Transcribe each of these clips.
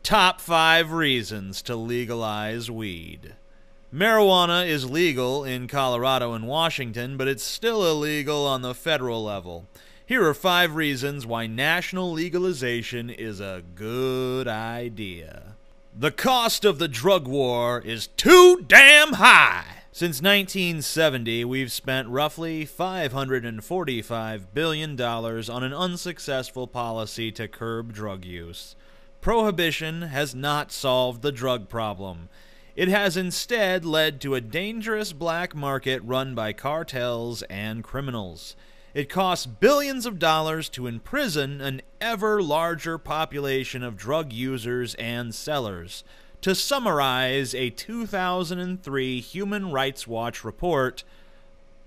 Top 5 reasons to legalize weed. Marijuana is legal in Colorado and Washington, but it's still illegal on the federal level. Here are 5 reasons why national legalization is a good idea. The cost of the drug war is too damn high! Since 1970, we've spent roughly $545 billion on an unsuccessful policy to curb drug use. Prohibition has not solved the drug problem. It has instead led to a dangerous black market run by cartels and criminals. It costs billions of dollars to imprison an ever larger population of drug users and sellers. To summarize a 2003 Human Rights Watch report,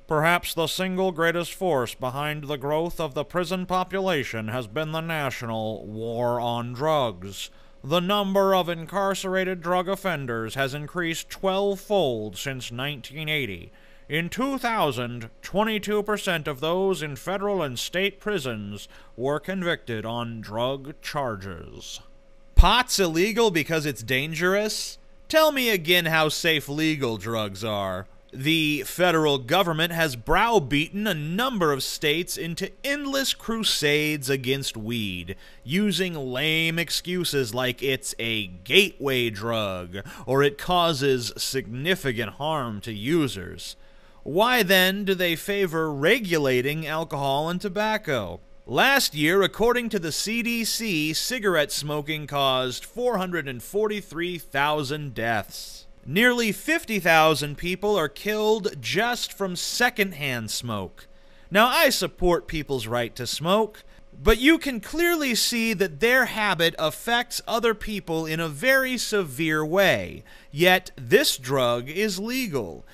perhaps the single greatest force behind the growth of the prison population has been the national war on drugs. The number of incarcerated drug offenders has increased 12-fold since 1980. In 2000, 22% of those in federal and state prisons were convicted on drug charges. Pot's illegal because it's dangerous? Tell me again how safe legal drugs are. The federal government has browbeaten a number of states into endless crusades against weed, using lame excuses like it's a gateway drug or it causes significant harm to users. Why then do they favor regulating alcohol and tobacco? Last year, according to the CDC, cigarette smoking caused 443,000 deaths. Nearly 50,000 people are killed just from secondhand smoke. Now, I support people's right to smoke, but you can clearly see that their habit affects other people in a very severe way. Yet, this drug is legal.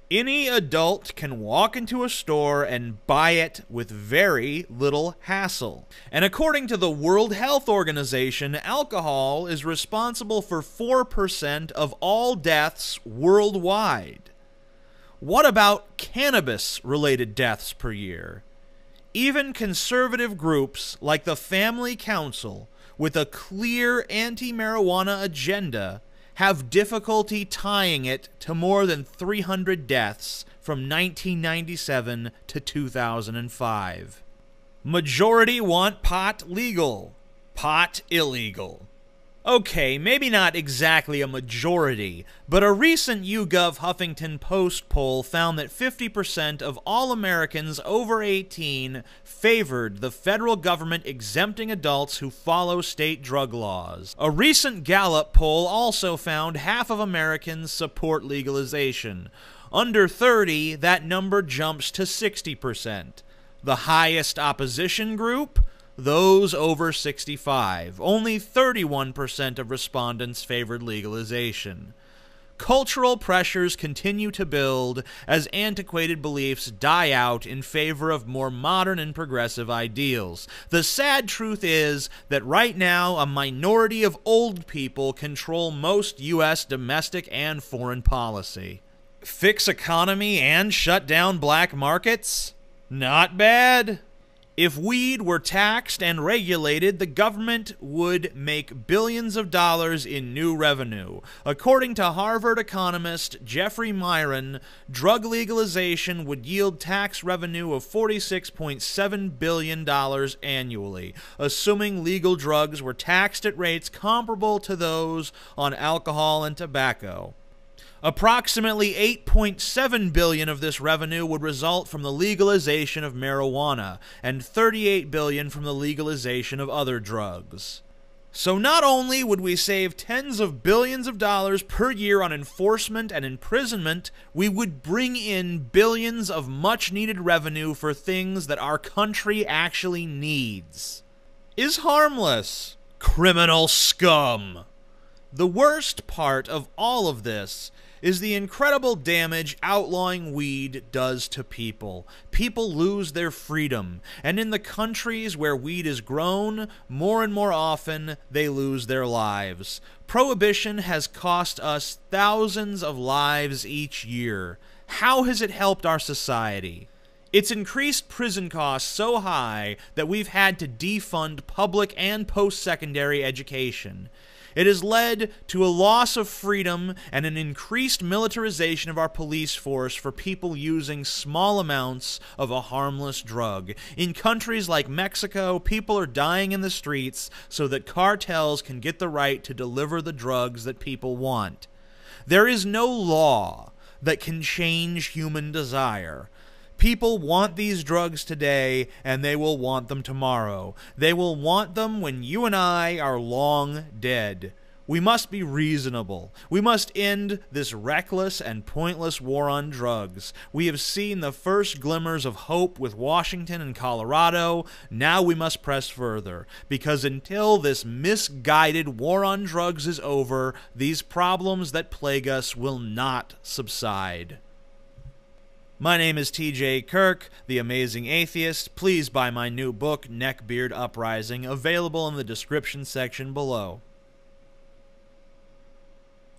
Any adult can walk into a store and buy it with very little hassle. And according to the World Health Organization, alcohol is responsible for 4% of all deaths worldwide. What about cannabis-related deaths per year? Even conservative groups like the Family Council, with a clear anti-marijuana agenda, have difficulty tying it to more than 300 deaths from 1997 to 2005. Majority want pot legal, pot illegal. Okay, maybe not exactly a majority, but a recent YouGov Huffington Post poll found that 50% of all Americans over 18 favored the federal government exempting adults who follow state drug laws. A recent Gallup poll also found half of Americans support legalization. Under 30, that number jumps to 60%. The highest opposition group? Those over 65. Only 31% of respondents favored legalization. Cultural pressures continue to build as antiquated beliefs die out in favor of more modern and progressive ideals. The sad truth is that right now a minority of old people control most U.S. domestic and foreign policy. Fix economy and shut down black markets? Not bad. If weed were taxed and regulated, the government would make billions of dollars in new revenue. According to Harvard economist Jeffrey Myron, drug legalization would yield tax revenue of $46.7 billion annually, assuming legal drugs were taxed at rates comparable to those on alcohol and tobacco. Approximately $8.7 billion of this revenue would result from the legalization of marijuana, and $38 billion from the legalization of other drugs. So not only would we save tens of billions of dollars per year on enforcement and imprisonment, we would bring in billions of much-needed revenue for things that our country actually needs. Is harmless. Criminal scum. The worst part of all of this is the incredible damage outlawing weed does to people. People lose their freedom, and in the countries where weed is grown, more and more often they lose their lives. Prohibition has cost us thousands of lives each year. How has it helped our society? It's increased prison costs so high that we've had to defund public and post-secondary education. It has led to a loss of freedom and an increased militarization of our police force for people using small amounts of a harmless drug. In countries like Mexico, people are dying in the streets so that cartels can get the right to deliver the drugs that people want. There is no law that can change human desire. People want these drugs today, and they will want them tomorrow. They will want them when you and I are long dead. We must be reasonable. We must end this reckless and pointless war on drugs. We have seen the first glimmers of hope with Washington and Colorado. Now we must press further, because until this misguided war on drugs is over, these problems that plague us will not subside. My name is TJ Kirk, the Amazing Atheist. Please buy my new book, Neckbeard Uprising, available in the description section below.